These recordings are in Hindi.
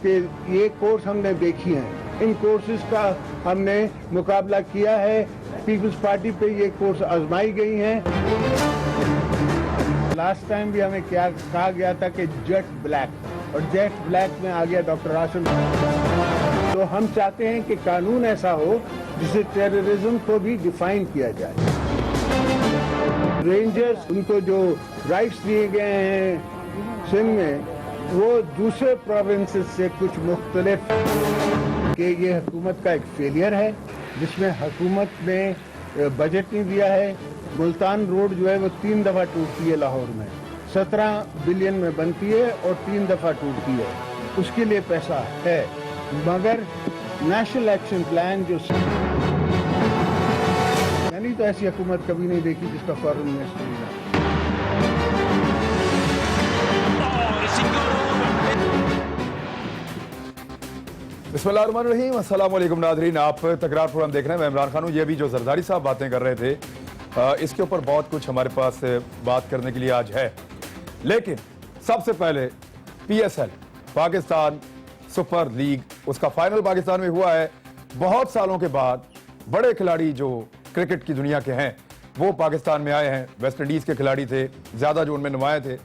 कि ये कोर्स हमने देखी हैं, इन कोर्सेज का हमने मुकाबला किया है, पीपल्स पार्टी पे ये कोर्स आजमाई गई हैं। लास्ट टाइम भी हमें क्या कहा गया था कि जेट ब्लैक, और जेट ब्लैक में आ गया डॉक्टर आसिम। तो हम चाहते हैं कि कानून ऐसा हो जिसे टेररिज्म को भी डिफाइन किया जाए। रेंजर्स, उनको जो राइट्स दिए गए हैं सिंध में, वो दूसरे प्रोविंसेस से कुछ मुख्तलिफ, कि ये हुकूमत का एक फेलियर है जिसमें हुकूमत ने बजट नहीं दिया है। मुल्तान रोड जो है वो 3 दफ़ा टूटती है लाहौर में, 17 बिलियन में बनती है और 3 दफ़ा टूटती है। उसके लिए पैसा है, मगर नेशनल एक्शन प्लान जो, यानी तो ऐसी हुकूमत कभी नहीं देखी जिसका फॉरेन मिनिस्टर नहीं। बिस्मिल्लाहिर्रहमानिर्रहीम, अस्सलाम वालेकुम नाज़रीन, आप तकरार प्रोग्राम देख रहे हैं। मैं इमरान खान हूँ। ये भी जो जरदारी साहब बातें कर रहे थे, इसके ऊपर बहुत कुछ हमारे पास बात करने के लिए आज है। लेकिन सबसे पहले PSL पाकिस्तान सुपर लीग, उसका फाइनल पाकिस्तान में हुआ है। बहुत सालों के बाद बड़े खिलाड़ी जो क्रिकेट की दुनिया के हैं वो पाकिस्तान में आए हैं। वेस्ट इंडीज़ के खिलाड़ी थे, ज़्यादा जो उनमें नुमाया थे,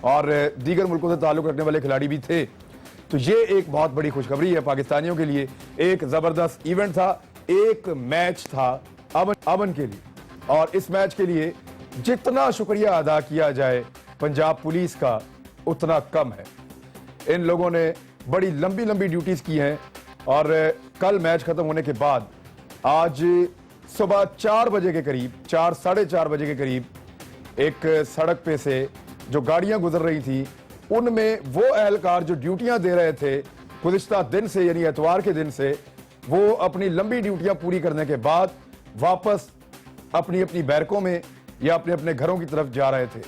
और दीगर मुल्कों से ताल्लुक़ रखने वाले खिलाड़ी भी थे। तो ये एक बहुत बड़ी खुशखबरी है पाकिस्तानियों के लिए। एक ज़बरदस्त इवेंट था, एक मैच था अमन के लिए, और इस मैच के लिए जितना शुक्रिया अदा किया जाए पंजाब पुलिस का उतना कम है। इन लोगों ने बड़ी लंबी लंबी ड्यूटीज़ की हैं, और कल मैच ख़त्म होने के बाद आज सुबह 4 बजे के करीब, 4 साढ़े 4 बजे के करीब, एक सड़क पे से जो गाड़ियां गुजर रही थी उनमें वो एहलकार जो ड्यूटियां दे रहे थे गुज़िश्ता दिन से, यानी एतवार के दिन से, वो अपनी लंबी ड्यूटियां पूरी करने के बाद वापस अपनी अपनी बैरकों में या अपने अपने घरों की तरफ जा रहे थे।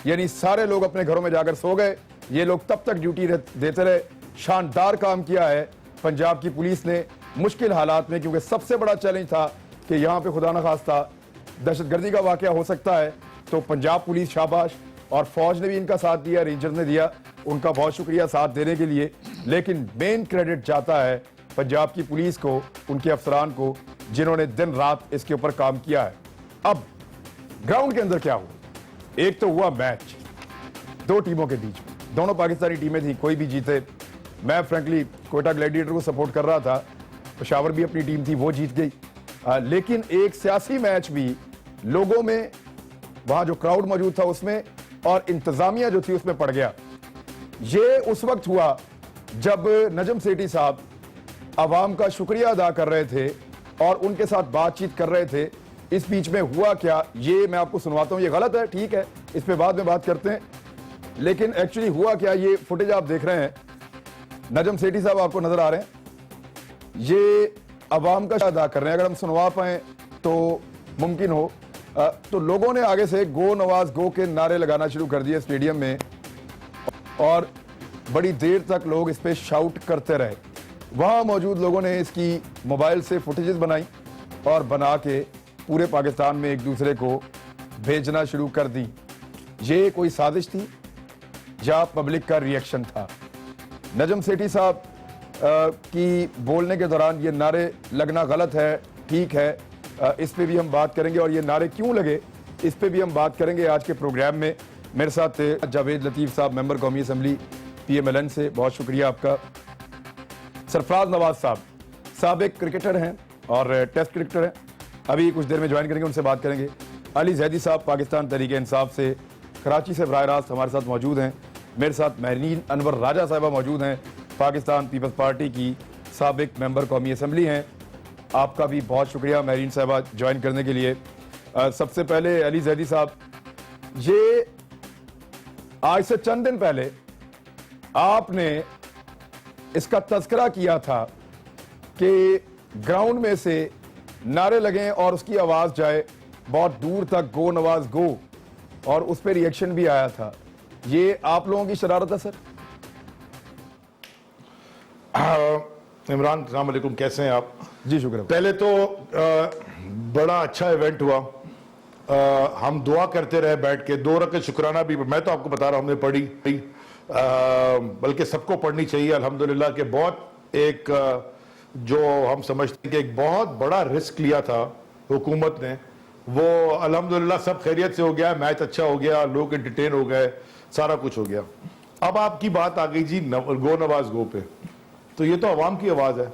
यानी सारे लोग अपने घरों में जाकर सो गए, ये लोग तब तक ड्यूटी देते रहे। शानदार काम किया है पंजाब की पुलिस ने मुश्किल हालात में, क्योंकि सबसे बड़ा चैलेंज था कि यहाँ पे खुदा न खास्ता दहशतगर्दी का वाक़या हो सकता है। तो पंजाब पुलिस शाबाश, और फौज ने भी इनका साथ दिया, रेंजर्स ने दिया, उनका बहुत शुक्रिया साथ देने के लिए। लेकिन मेन क्रेडिट जाता है पंजाब की पुलिस को, उनके अफसरान को, जिन्होंने दिन रात इसके ऊपर काम किया है। अब ग्राउंड के अंदर क्या हुआ? एक तो हुआ मैच दो टीमों के बीच में, दोनों पाकिस्तानी टीमें थी, कोई भी जीते। मैं फ्रेंकली कोयटा ग्लैडिएटर को सपोर्ट कर रहा था, पेशावर भी अपनी टीम थी, वो जीत गई। लेकिन एक सियासी मैच भी लोगों में, वहां जो क्राउड मौजूद था उसमें, और इंतजामिया जो थी उसमें पड़ गया। ये उस वक्त हुआ जब नजम सेठी साहब अवाम का शुक्रिया अदा कर रहे थे और उनके साथ बातचीत कर रहे थे। इस बीच में हुआ क्या, ये मैं आपको सुनवाता हूं। ये गलत है, ठीक है, इस पे बाद में बात करते हैं। लेकिन एक्चुअली हुआ क्या, ये फुटेज आप देख रहे हैं, नजम सेठी साहब आपको नजर आ रहे हैं, ये अवाम का अदा कर रहे हैं। अगर हम सुनवा पाए तो मुमकिन हो। तो लोगों ने आगे से गो नवाज गो के नारे लगाना शुरू कर दिए स्टेडियम में, और बड़ी देर तक लोग इस पे शाउट करते रहे। वहां मौजूद लोगों ने इसकी मोबाइल से फुटेजेस बनाई और बना के पूरे पाकिस्तान में एक दूसरे को भेजना शुरू कर दी। ये कोई साजिश थी या पब्लिक का रिएक्शन था? नजम सेठी साहब की बोलने के दौरान ये नारे लगना गलत है, ठीक है, इस पे भी हम बात करेंगे, और ये नारे क्यों लगे इस पे भी हम बात करेंगे आज के प्रोग्राम में। मेरे साथ जावेद लतीफ़ साहब, मेंबर कौमी असम्बली PMLN से, बहुत शुक्रिया आपका। सरफराज नवाज साहब साबिक क्रिकेटर हैं और टेस्ट क्रिकेटर हैं, अभी कुछ देर में ज्वाइन करेंगे, उनसे बात करेंगे। अली जैदी साहब पाकिस्तान तहरीक इंसाफ से कराची से बराह रास्त हमारे साथ मौजूद हैं। मेरे साथ महरीन अनवर राजा साहिबा मौजूद हैं, पाकिस्तान पीपल्स पार्टी की साबिक मेंबर कौमी असम्बली हैं। आपका भी बहुत शुक्रिया महरीन साहिबा ज्वाइन करने के लिए। सबसे पहले अली जैदी साहब, ये आज से चंद दिन पहले आपने इसका तज़किरा किया था कि ग्राउंड में से नारे लगें और उसकी आवाज जाए बहुत दूर तक, गो नवाज गो, और उस पर रिएक्शन भी आया था। ये आप लोगों की शरारत है सर? इमरान, अस्सलाम वालेकुम, कैसे हैं आप? जी शुक्र। पहले तो बड़ा अच्छा इवेंट हुआ। हम दुआ करते रहे बैठ के, 2 रकात शुक्राना भी, मैं तो आपको बता रहा हूं, हमने पढ़ी। बल्कि सबको पढ़नी चाहिए अल्हम्दुलिल्लाह के बहुत एक जो हम समझते हैं कि एक बहुत बड़ा रिस्क लिया था हुकूमत ने, वो अल्हम्दुलिल्लाह सब खैरियत से हो गया, मैच अच्छा हो गया, लोग एंटरटेन हो गए, सारा कुछ हो गया। अब आपकी बात आ गई जी गो नवाज गो पे, तो ये तो अवाम की आवाज है।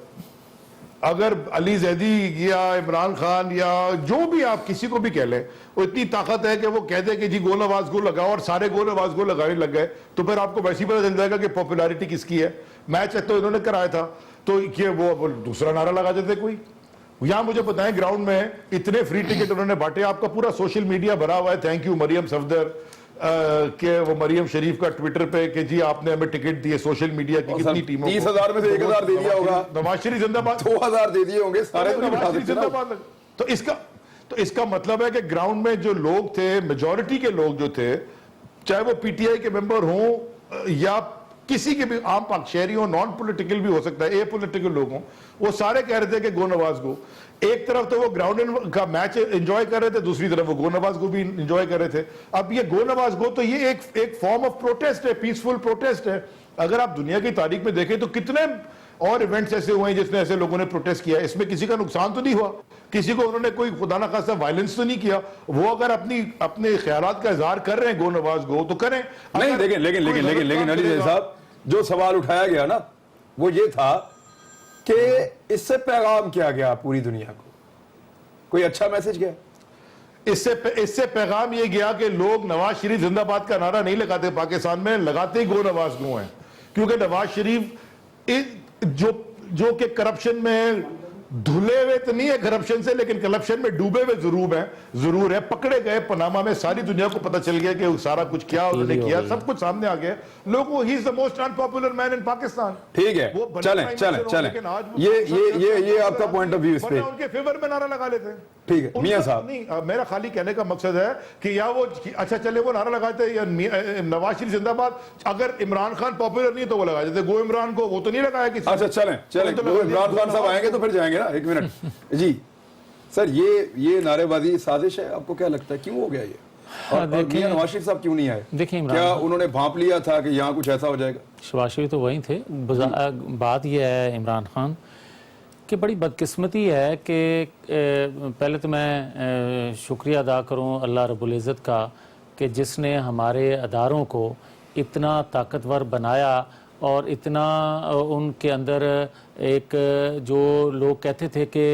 अगर अली जैदी या इमरान खान या जो भी आप किसी को भी कह लें, वो इतनी ताकत है कि वो कह दे कि जी गो नवाज गो लगाओ और सारे गो नवाज गो लगाने लग गए, तो फिर आपको वैसे ही पता चल जाएगा कि पॉपुलैरिटी किसकी है। मैच तो इन्होंने कराया था, तो ये वो दूसरा नारा लगा देते कोई। यहां मुझे बताएं ग्राउंड में इतने फ्री टिकट उन्होंने बांटे, आपका पूरा सोशल मीडिया भरा हुआ है, थैंक यू मरियम सफदर के वो मरियम शरीफ का ट्विटर पे कि जी आपने हमें टिकट दिए सोशल मीडिया की कितनी टीमों 30,000 में से 1,000 दे दिया होगा, नवाज शरीफ जिंदाबाद, 2,000 दे दिए होंगे, सारे तो नवाज शरीफ जिंदाबाद। तो इसका मतलब है कि ग्राउंड में जो लोग थे, मेजॉरिटी के लोग जो थे, चाहे वो पीटीआई के मेंबर हों या किसी के भी आम शहरी हो, नॉन पॉलिटिकल भी हो सकता है, ए पॉलिटिकल लोग हों, वो सारे कह रहे थे कि गो नवाज गो। एक तरफ तो वो ग्राउंड का मैच एंजॉय कर रहे थे, दूसरी तरफ वो गो नवाज गो भी एंजॉय कर रहे थे। अब ये गो नवाज गो तो ये एक फॉर्म ऑफ प्रोटेस्ट है, पीसफुल प्रोटेस्ट है। अगर आप दुनिया की तारीख में देखें तो कितने और इवेंट्स ऐसे हुए हैं जिसमें ऐसे लोगों ने प्रोटेस्ट किया, इसमें किसी का नुकसान तो नहीं हुआ, किसी को उन्होंने कोई खुदा ना खासा वायलेंस तो नहीं किया। वो अगर अपने ख्यालात का इजहार कर रहे हैं गो नवाज गो तो करें। नहीं, लेकिन अली जैद साहब, जो सवाल उठाया गया ना वो ये था कि इससे पैगाम क्या गया पूरी दुनिया को, कोई अच्छा मैसेज गया? इससे पैगाम ये गया कि लोग नवाज शरीफ जिंदाबाद का नारा नहीं लगाते पाकिस्तान में, लगाते ही गो नवाज गो हैं। क्योंकि नवाज शरीफ जो कि करप्शन में धुले हुए तो नहीं है करप्शन से, लेकिन करप्शन में डूबे हुए जरूर है। पकड़े गए पनामा में, सारी दुनिया को पता चल गया कि सारा कुछ क्या उन्होंने किया, सब कुछ सामने आ गया। लोगों, he is the most unpopular man in Pakistan. ठीक है, चलें ये आपका पॉइंट ऑफ व्यू इस पे, उनके फेवर में नारा लगा लेते हैं। ठीक है मियां साहब, नहीं, मेरा खाली कहने का मकसद है कि या वो अच्छा चले वो नारा लगाते या नवाज शरीफ जिंदाबाद, अगर इमरान खान पॉपुलर नहीं तो वो लगा देते गो इमरान को, वो तो नहीं लगाया किसी। अच्छा चलें गो इमरान खान साहब आएंगे तो फिर जाएंगे ना। एक मिनट जी सर, ये नारेबाजी साजिश है, आपको क्या लगता है क्यों हो गया ये? और मियां नवाज शरीफ साहब क्यों नहीं आए? देखिए, क्या उन्होंने भांप लिया था कि यहाँ कुछ ऐसा हो जाएगा? शहबाज शरीफ तो वहीं थे। बात यह है इमरान खान कि बड़ी बदकिस्मती है कि पहले तो मैं शुक्रिया अदा करूं अल्लाह रब्बुल इज़्ज़त का कि जिसने हमारे अदारों को इतना ताकतवर बनाया और इतना उनके अंदर एक जो लोग कहते थे कि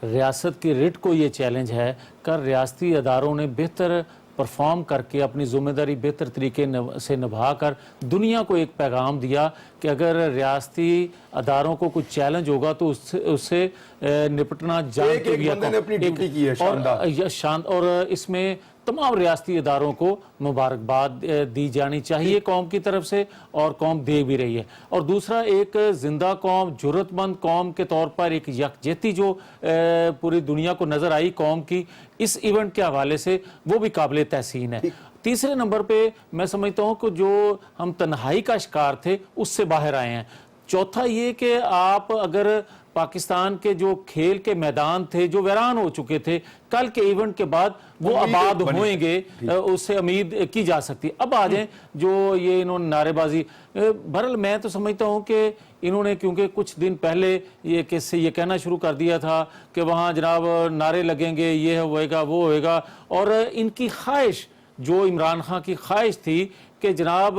रियासत की रिट को ये चैलेंज है, कर रियासती अदारों ने बेहतर परफॉर्म करके अपनी ज़िम्मेदारी बेहतर तरीके से निभा कर दुनिया को एक पैगाम दिया कि अगर रियासती अदारों को कुछ चैलेंज होगा तो उससे निपटना जान के भी अपनी ड्यूटी की है और इसमें तमाम रियासती इदारों को मुबारकबाद दी जानी चाहिए कौम की तरफ से, और कौम दे भी रही है। और दूसरा, एक जिंदा कौम, जुर्रतमंद कौम के तौर पर एक यकजहती जो पूरी दुनिया को नजर आई कौम की इस इवेंट के हवाले से, वो भी काबिल तहसीन है। तीसरे नंबर पे मैं समझता हूँ कि जो हम तन्हाई का शिकार थे उससे बाहर आए हैं। चौथा ये कि आप अगर पाकिस्तान के जो खेल के मैदान थे जो वीरान हो चुके थे, कल के इवेंट के बाद वो आबाद होएंगे, उससे उम्मीद की जा सकती। अब आ जाए जो ये इन्होंने नारेबाजी, बहरहाल मैं तो समझता हूँ कि इन्होंने क्योंकि कुछ दिन पहले ये किससे ये कहना शुरू कर दिया था कि वहाँ जनाब नारे लगेंगे, ये होएगा वो होएगा, और इनकी ख्वाहिश जो इमरान खान की ख्वाहिश थी कि जनाब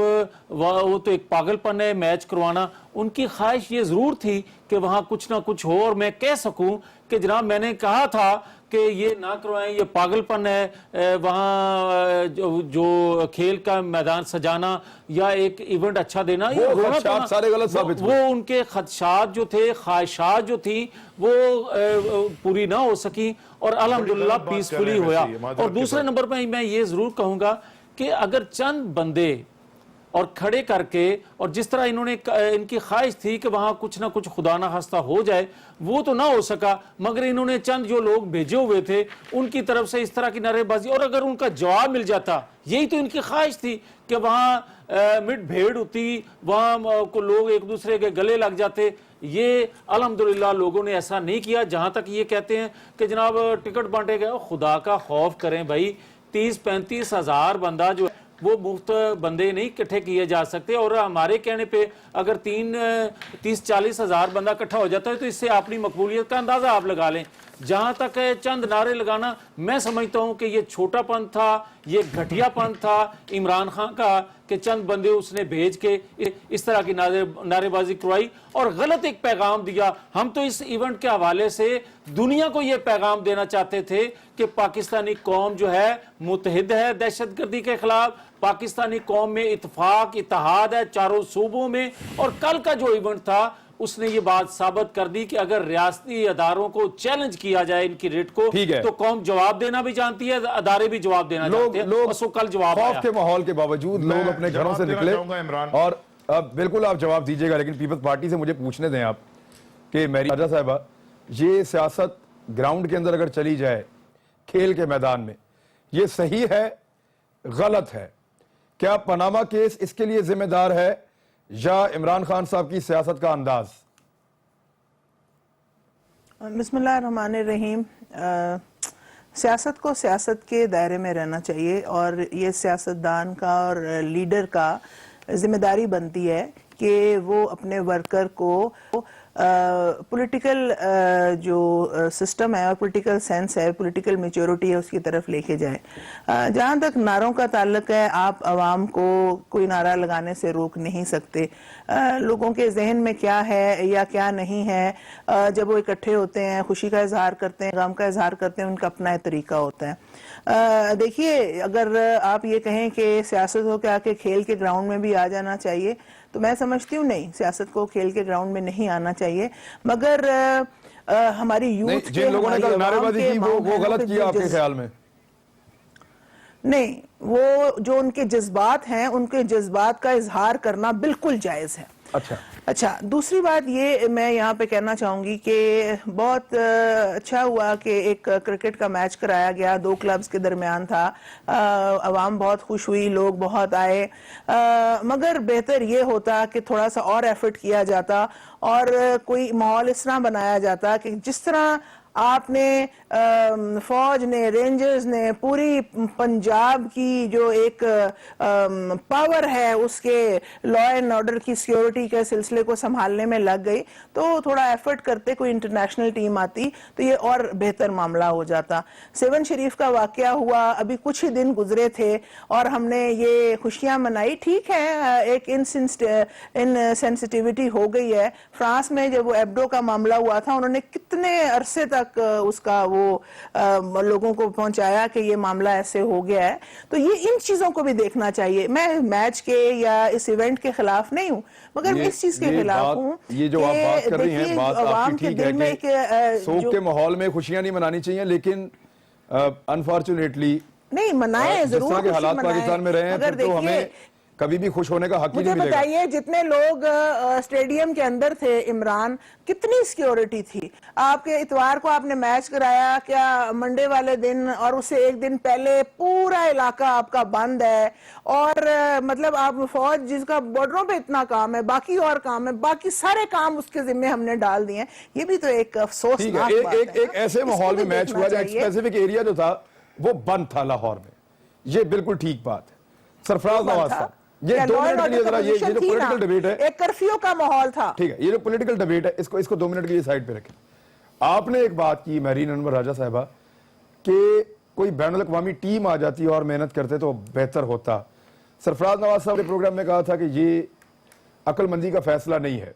वो तो एक पागलपन है मैच करवाना, उनकी ख्वाहिश ये ज़रूर थी कि वहाँ कुछ ना कुछ हो और मैं कह सकूं कि जनाब मैंने कहा था कि ये ना करवाएं, ये पागलपन है, वहाँ जो खेल का मैदान सजाना या एक इवेंट अच्छा देना, ये सारे गलत साबित हुए। वो उनके खदशात जो थे, ख्वाहिशात जो थी वो पूरी ना हो सकी और अल्हम्दुलिल्लाह पीसफुली होया। और दूसरे नंबर पर मैं ये जरूर कहूँगा कि अगर चंद बंदे और खड़े करके, और जिस तरह इन्होंने इनकी ख्वाहिश थी कि वहां कुछ ना कुछ खुदा ना खास्ता हो जाए, वो तो ना हो सका, मगर इन्होंने चंद जो लोग भेजे हुए थे उनकी तरफ से इस तरह की नारेबाजी, और अगर उनका जवाब मिल जाता, यही तो इनकी ख्वाहिश थी कि वहाँ मिट भेड़ होती, वहाँ को लोग एक दूसरे के गले लग जाते। ये अल्हम्दुलिल्लाह लोगों ने ऐसा नहीं किया। जहां तक ये कहते हैं कि जनाब टिकट बांटे गए, खुदा का खौफ करें भाई, 30-35 हज़ार बंदा जो वो मुफ्त बंदे नहीं इकट्ठे किए जा सकते। और हमारे कहने पे अगर 30-40 हज़ार बंदा इकट्ठा हो जाता है तो इससे अपनी मकबूलियत का अंदाजा आप लगा लें। जहां तक है चंद नारे लगाना, मैं समझता हूं कि ये छोटापन था, ये घटियापन था इमरान खान का कि चंद बंदे उसने भेज के इस तरह की नारेबाजी करवाई और गलत एक पैगाम दिया। हम तो इस इवेंट के हवाले से दुनिया को यह पैगाम देना चाहते थे कि पाकिस्तानी कौम जो है मुतहिद है दहशतगर्दी के खिलाफ, पाकिस्तानी कौम में इत्तेफाक इत्तेहाद है चारों सूबों में। और कल का जो इवेंट था उसने ये बात साबित कर दी कि अगर रियासती अदारों को चैलेंज किया जाए इनकी रेट को तो कौम जवाब देना भी जानती है, अदारे भी जवाब देना जानते हैं। लोग कल जवाब खौफ के माहौल के बावजूद लोग अपने घरों से निकले। और अब बिल्कुल आप जवाब दीजिएगा, लेकिन पीपल्स पार्टी से मुझे पूछने दें आप कि मेरी राजा साहिबा, ये सियासत ग्राउंड के अंदर अगर चली जाए खेल के मैदान में, ये सही है गलत है? क्या पनामा केस इसके लिए जिम्मेदार है या इमरान खान साहब की सियासत का अंदाज? बिस्मिल्लाहिर्रहमानिर्रहीम। सियासत को सियासत के दायरे में रहना चाहिए और ये सियासतदान का और लीडर का जिम्मेदारी बनती है कि वो अपने वर्कर को पॉलिटिकल जो सिस्टम है और पॉलिटिकल सेंस है, पॉलिटिकल मैच्योरिटी है, उसकी तरफ लेके जाए। जहाँ तक नारों का ताल्लुक है, आप आवाम को कोई नारा लगाने से रोक नहीं सकते। लोगों के जहन में क्या है या क्या नहीं है, जब वो इकट्ठे होते हैं, खुशी का इजहार करते हैं, गम का इजहार करते हैं, उनका अपना तरीका होता है। देखिए, अगर आप ये कहें कि सियासत हो के आके खेल के ग्राउंड में भी आ जाना चाहिए, तो मैं समझती हूँ नहीं, सियासत को खेल के ग्राउंड में नहीं आना चाहिए। मगर हमारी यूथ जिन लोगों ने कल नारेबाजी की वो गलत किया आपके ख्याल में? नहीं, वो जो उनके जज्बात हैं, उनके जज्बात का इजहार करना बिल्कुल जायज है। अच्छा, दूसरी बात ये मैं यहाँ पे कहना चाहूंगी कि बहुत अच्छा हुआ कि एक क्रिकेट का मैच कराया गया, 2 क्लब्स के दरमियान था। अवाम बहुत खुश हुई, लोग बहुत आए, मगर बेहतर ये होता कि थोड़ा सा और एफर्ट किया जाता और कोई माहौल इस तरह बनाया जाता कि जिस तरह आपने फौज ने, रेंजर्स ने पूरी पंजाब की जो एक पावर है उसके लॉ एंड ऑर्डर की सिक्योरिटी के सिलसिले को संभालने में लग गई, तो थोड़ा एफर्ट करते, कोई इंटरनेशनल टीम आती तो ये और बेहतर मामला हो जाता। 7 शरीफ का वाकया हुआ, अभी कुछ ही दिन गुजरे थे और हमने ये खुशियां मनाई। ठीक है, एक इनसेंसिटिविटी हो गई है। फ्रांस में जब वो एब्डो का मामला हुआ था, उन्होंने कितने अरसे तक उसका वो लोगों को पहुंचाया कि ये मामला ऐसे हो गया है। तो ये इन चीजों को भी देखना चाहिए। मैं मैच के या इस इवेंट के खिलाफ नहीं हूं, मगर मैं इस चीज के खिलाफ हूं। ये जो आप बात कर रही हैं, बात आपकी ठीक है कि शोक के माहौल में खुशियां नहीं मनानी चाहिए, लेकिन अनफॉर्चुनेटली नहीं मनाएं, जरूर जिस तरह के हालात पाकिस्तान में रहे हैं, तो हमें कभी भी खुश होने का हक ही नहीं मिलेगा। मुझे बताइए, जितने लोग स्टेडियम के अंदर थे, इमरान, कितनी सिक्योरिटी थी? आपके इतवार को आपने मैच कराया, क्या मंडे वाले दिन और उससे एक दिन पहले पूरा इलाका आपका बंद है और मतलब आप फौज जिसका बॉर्डरों पे इतना काम है, बाकी और काम है, बाकी सारे काम उसके जिम्मे हमने डाल दिए हैं। ये भी तो एक अफसोसनाक बात है। एक ऐसे माहौल में मैच हुआ, एक स्पेसिफिक एरिया जो था वो बंद था लाहौर में, ये बिल्कुल ठीक बात है। सरफराज नवाज साहब, ये 2 मिनट के लिए जरा ये जो पॉलिटिकल डिबेट है, एक कर्फ्यू का माहौल था, ठीक है, ये जो पॉलिटिकल डिबेट है इसको 2 मिनट के लिए साइड पे रखें। आपने एक बात की महरीन अनवर राजा साहिबा कि कोई बैनुल अक़वामी टीम आ जाती और मेहनत करते तो बेहतर होता। सरफराज नवाज साहब ने प्रोग्राम में कहा था कि ये अक्लमंदी का फैसला नहीं है,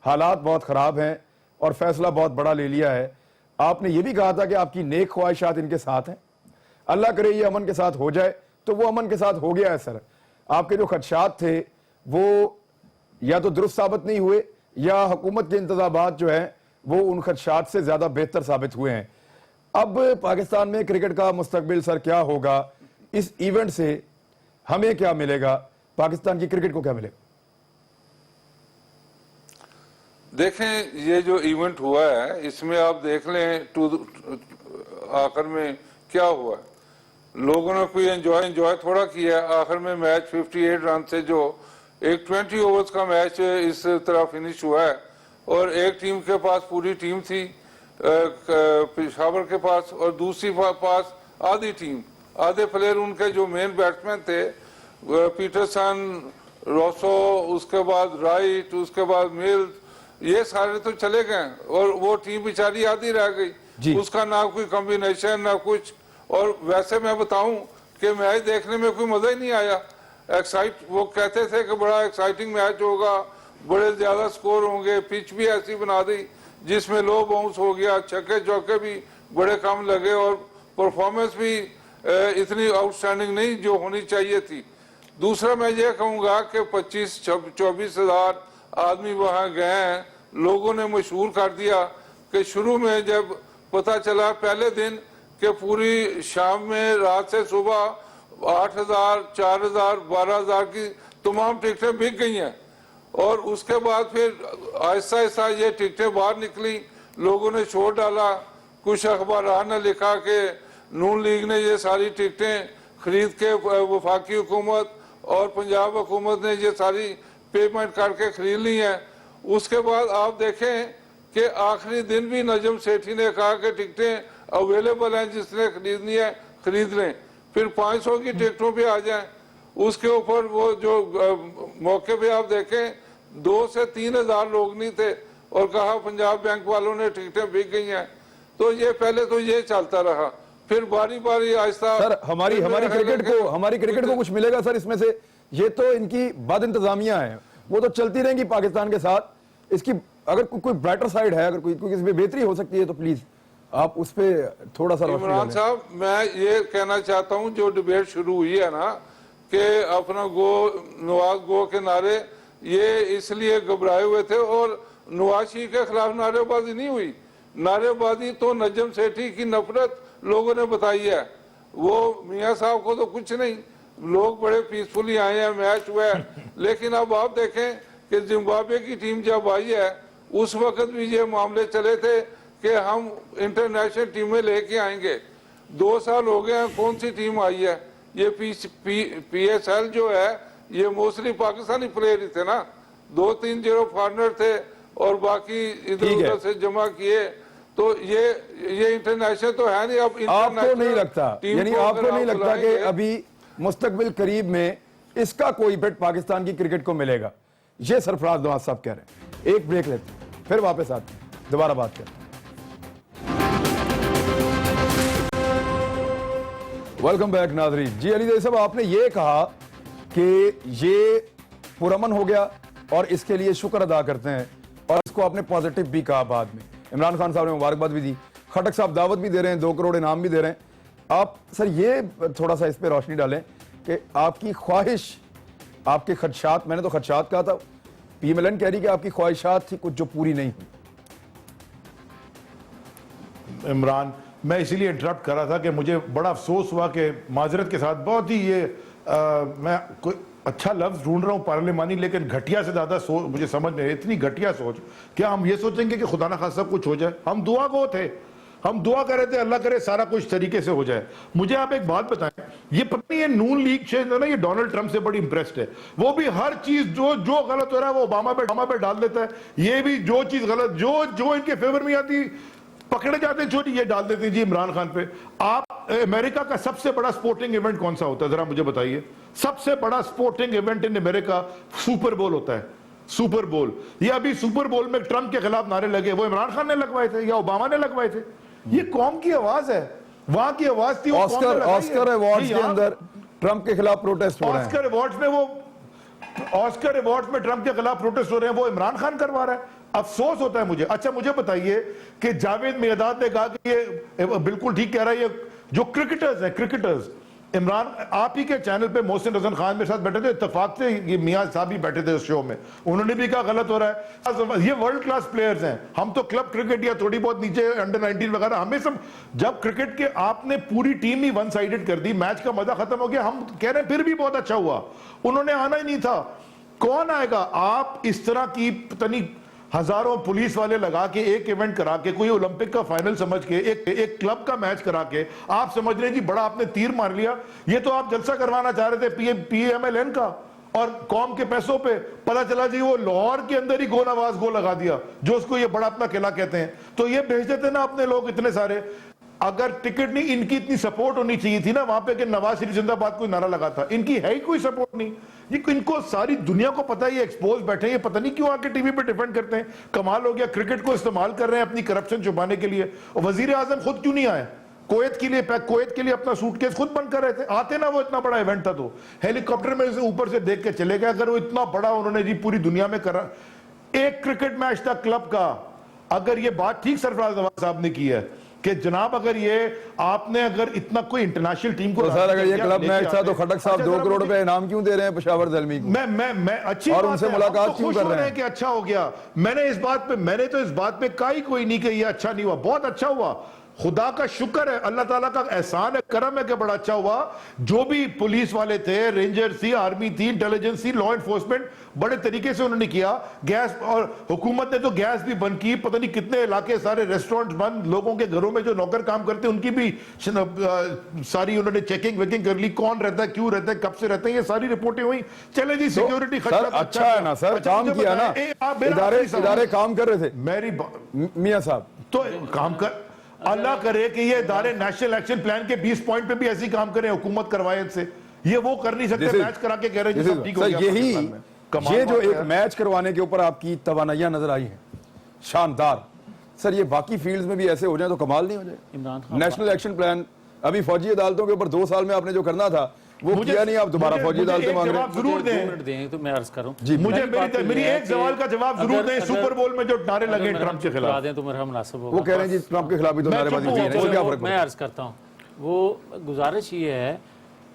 हालात बहुत खराब हैं और फैसला बहुत बड़ा ले लिया है। आपने ये भी कहा था कि आपकी नेक ख्वाहिशात इनके साथ हैं, अल्लाह करे ये अमन के साथ हो जाए, तो वो अमन के साथ हो गया है। सर, आपके जो खदशात थे वो या तो दुरुस्त साबित नहीं हुए या हुकूमत के इंतजामात जो है वो उन खदशात से ज्यादा बेहतर साबित हुए हैं। अब पाकिस्तान में क्रिकेट का मुस्तकबिल सर क्या होगा? इस इवेंट से हमें क्या मिलेगा, पाकिस्तान की क्रिकेट को क्या मिलेगा? देखें, ये जो इवेंट हुआ है इसमें आप देख लें आखिर में क्या हुआ है। लोगों ने कोई एंजॉय थोड़ा किया। आखिर में मैच 58 रन से जो एक 20 ओवर्स का मैच इस तरह फिनिश हुआ है और एक टीम के पास पूरी टीम थी पेशावर के पास और दूसरी पास आधी टीम, आधे प्लेयर उनके जो मेन बैट्समैन थे पीटरसन, रोसो, उसके बाद राइट, उसके बाद मिल, ये सारे तो चले गए और वो टीम बेचारी आधी रह गई, उसका ना कोई कॉम्बिनेशन ना कुछ। और वैसे मैं बताऊं कि मैच देखने में कोई मजा ही नहीं आया। वो कहते थे कि बड़ा एक्साइटिंग मैच होगा, बड़े ज्यादा स्कोर होंगे, पिच भी ऐसी बना दी जिसमें लो बाउंस हो गया, छक्के चौके भी बड़े कम लगे और परफॉर्मेंस भी इतनी आउटस्टैंडिंग नहीं जो होनी चाहिए थी। दूसरा मैं ये कहूंगा कि 25-24 हजार आदमी वहां गए हैं, लोगों ने मशहूर कर दिया कि शुरू में जब पता चला पहले दिन कि पूरी शाम में रात से सुबह 8,000, 4,000, 12,000 की तमाम टिकटें बिक गई हैं और उसके बाद फिर आहिस्ता आहिस्ता ये टिकटें बाहर निकली, लोगों ने शोर डाला, कुछ अखबार ने लिखा कि नून लीग ने ये सारी टिकटें खरीद के वफाकी हुकूमत और पंजाब हुकूमत ने ये सारी पेमेंट करके खरीद ली है। उसके बाद आप देखें कि आखिरी दिन भी नजम सेठी ने कहा कि टिकटें अवेलेबल हैं, जिसने खरीदनी है खरीद लें, फिर 500 की टिकटों पे आ जाएं। उसके ऊपर वो जो मौके पे आप देखें 2 से 3 हजार लोग नहीं थे और कहा पंजाब बैंक वालों ने टिकटें बिक गई हैं। तो ये पहले तो ये चलता रहा, फिर बारी बारी आहिस्ता। सर हमारी क्रिकेट को कुछ मिलेगा सर इसमें से? ये तो इनकी बद इंतजामिया है, वो तो चलती रहेंगी पाकिस्तान के साथ। इसकी अगर कोई ब्राइटर साइड है, अगर कोई इसमें बेहतरी हो सकती है तो प्लीज आप उस पर थोड़ा सा। इमरान साहब मैं ये कहना चाहता हूँ, जो डिबेट शुरू हुई है ना कि अपना नवाज गो के नारे, ये इसलिए घबराए हुए थे और नवाज शरीफ के खिलाफ नारेबाजी नहीं हुई। नारेबाजी तो नजम सेठी की नफरत लोगों ने बताई है। वो मियां साहब को तो कुछ नहीं, लोग बड़े पीसफुली आए हैं, मैच हुआ है। लेकिन अब आप देखें कि जिम्बाब्वे की टीम जब आई है उस वक्त भी ये मामले चले थे कि हम इंटरनेशनल टीमें लेके आएंगे। 2 साल हो गए हैं, कौन सी टीम आई है? ये PSL जो है ये मोस्टली पाकिस्तानी प्लेयर ही थे ना, 2-3 फॉरनर थे और बाकी इधर उधर से जमा किए। तो ये इंटरनेशनल तो है नहीं। अब आपको नहीं लगता, यानी आपको नहीं लगता कि अभी मुस्तकबिल करीब में इसका कोई बेट पाकिस्तान की क्रिकेट को मिलेगा? ये सरफराज नवाज साहब कह रहे हैं। एक ब्रेक लेते हैं, फिर वापस आते हैं, दोबारा बात करते हैं। वेलकम बैक नाज़रीन। जी अली साहब, आपने ये कहा कि ये पुरअमन हो गया और इसके लिए शुक्र अदा करते हैं और इसको आपने पॉजिटिव भी कहा। बाद में इमरान खान साहब ने मुबारकबाद भी दी, खटक साहब दावत भी दे रहे हैं, 2 करोड़ इनाम भी दे रहे हैं। आप सर ये थोड़ा सा इस पर रोशनी डालें कि आपकी ख्वाहिश, आपके खदशात, मैंने तो खदशात कहा था, PMLN कह रही कि आपकी ख्वाहिशात थी कुछ जो पूरी नहीं हुई। इमरान, मैं इसीलिए इंटरप्ट कर रहा था कि मुझे बड़ा अफसोस हुआ कि माजरत के साथ बहुत ही मैं कोई अच्छा लफ्ज ढूंढ रहा हूं पार्लिमानी, लेकिन घटिया से ज्यादा सोच मुझे समझ में, इतनी घटिया सोच। क्या हम ये सोचेंगे कि खुदा ना खासा कुछ हो जाए? हम दुआ गो थे, हम दुआ कर रहे थे अल्लाह करे सारा कुछ तरीके से हो जाए। मुझे आप एक बात बताएं, ये पता नहीं ये नून लीग से ना, ये डोनाल्ड ट्रंप से बड़ी इंप्रेस्ड है। वो भी हर चीज जो गलत हो रहा है वो ओबामा पे डाल देता है। ये भी जो चीज गलत जो इनके फेवर में आती पकड़े जाते हैं, छोटी ये डाल देते हैं जी इमरान खान पे। आप अमेरिका का सबसे बड़ा स्पोर्टिंग इवेंट कौन सा होता है, जरा मुझे बताइए? सबसे बड़ा sporting event in America super बोल होता है, सुपर बोल। ये अभी सुपर बोल में ट्रंप के खिलाफ नारे लगे, वो इमरान खान ने लगवाए थे या ओबामा ने लगवाए थे? ये कौम की आवाज है, वहां की आवाज थी। ऑस्कर अवार्ड्स के अंदर ट्रंप के खिलाफ प्रोटेस्ट हो रहे हैं। ऑस्कर अवार्ड्स में ट्रंप के खिलाफ प्रोटेस्ट हो रहे हैं, वो इमरान खान करवा रहा है। अफसोस होता है मुझे। अच्छा मुझे बताइए कि जावेद मियादाद ने कहा कि ये बिल्कुल ठीक कह रहा है, ये जो क्रिकेटर्स हैं, क्रिकेटर्स, इमरान आप ही के चैनल पे मोहसिन हसन खान मेरे साथ बैठे थे, इत्तेफाक से ये मियां साहब भी बैठे थे उस शो में, उन्होंने भी कहा गलत हो रहा है। ये वर्ल्ड क्लास प्लेयर्स हैं, हम तो क्लब क्रिकेट या थोड़ी बहुत नीचे अंडर 19 वगैरह, हमें सब जब क्रिकेट के आपने पूरी टीम ही वन साइडेड कर दी, मैच का मजा खत्म हो गया। हम कह रहे हैं फिर भी बहुत अच्छा हुआ, उन्होंने आना ही नहीं था। कौन आएगा? आप इस तरह की तनी हजारों पुलिस वाले लगा के एक इवेंट करा के, कोई ओलंपिक का फाइनल समझ के, एक क्लब का मैच करा के, आप समझ रहे जी बड़ा आपने तीर मार लिया। ये तो आप जलसा करवाना चाह रहे थे PMLN का, और कौम के पैसों पे पता चला जी वो लाहौर के अंदर ही गो लगा दिया, जो उसको ये बड़ा अपना किला कहते हैं। तो ये भेज देते ना अपने लोग इतने सारे। अगर टिकट नहीं, इनकी इतनी सपोर्ट होनी चाहिए थी ना वहां पे कि नवाज शरीफ जिंदाबाद कोई नारा लगा था। इनकी है ही कोई सपोर्ट नहीं। ये इनको सारी दुनिया को पता है ये एक्सपोज बैठे हैं, ये पता नहीं क्यों आके टीवी पे डिफेंड करते हैं। कमाल हो गया, क्रिकेट को इस्तेमाल कर रहे हैं अपनी करप्शन छुपाने के लिए। और वजीर आजम खुद क्यों नहीं आए कुवैत के लिए अपना सूटकेस खुद बंद कर रहे थे। आते ना, वो इतना बड़ा इवेंट था तो हेलीकॉप्टर में से ऊपर से देख के चले गए। अगर वो इतना बड़ा उन्होंने जी पूरी दुनिया में करा, एक क्रिकेट मैच था क्लब का, अगर ये बात ठीक सरफराज नवाज साहब ने की है कि जनाब अगर ये आपने अगर इतना कोई इंटरनेशनल टीम को तो सर अगर ये क्लब मैच था तो खटक साहब 2 करोड़ रुपए इनाम क्यों दे रहे हैं पेशावर ज़ल्मी को? मैं अच्छी और बात उनसे है, मुलाकात हम तो क्यों खुश कर हो रहे रहे हैं? हैं कि अच्छा हो गया। मैंने तो इस बात पे कोई नहीं कि ये अच्छा नहीं हुआ, बहुत अच्छा हुआ। खुदा का शुक्र है, अल्लाह ताला का एहसान है, करम है कि बड़ा अच्छा हुआ। जो भी पुलिस वाले थे, रेंजर थी, आर्मी थी, इंटेलिजेंस थी, लॉ एनफोर्समेंट, बड़े तरीके से उन्होंने किया। गैस और हुकूमत ने तो गैस भी बंद की, पता नहीं कितने इलाके सारे रेस्टोरेंट बंद, लोगों के घरों में जो नौकर काम करते हैं उनकी भी सारी उन्होंने चेकिंग वेकिंग कर ली, कौन रहता है, क्यों रहता है, कब से रहते हैं, ये सारी रिपोर्टें हुई। चले जी, सिक्योरिटी सर अच्छा है ना सर, काम किया ना, इदारे काम कर रहे थे। मेरी मियां साहब तो काम कर, अल्लाह करे कि ये इदारे नेशनल एक्शन प्लान के 20 पॉइंट पे भी ऐसी काम करें हुकूमत करवाए से। ये वो कर नहीं सकते, मैच करा के कह रहे हैं जी सब ठीक हो गया। ये जो एक मैच करवाने के ऊपर आपकी तवानाइयां नजर आई हैं शानदार, सर ये बाकी फील्ड्स में भी ऐसे हो जाए तो कमाल नहीं हो जाए? Imran Khan national action plan अभी फौजी अदालतों के ऊपर 2 साल में आपने जो करना था वो किया नहीं, आप दोबारा फौजी अदालतें मांग रहे हैं। जरूर दें, मिनट दें तो मैं अर्ज करूं जी, मुझे मेरी एक सवाल का जवाब जरूर दें। सुपर बोल में जो नारे लगे ट्रंप के खिलाफ, दें तो मेरा मुनासिब होगा। वो कह रहे हैं जी ट्रंप के खिलाफ भी तो नारेबाजी की है, इससे क्या फर्क मैं पड़ता है? अर्ज करता हूं, वो गुजारिश ये है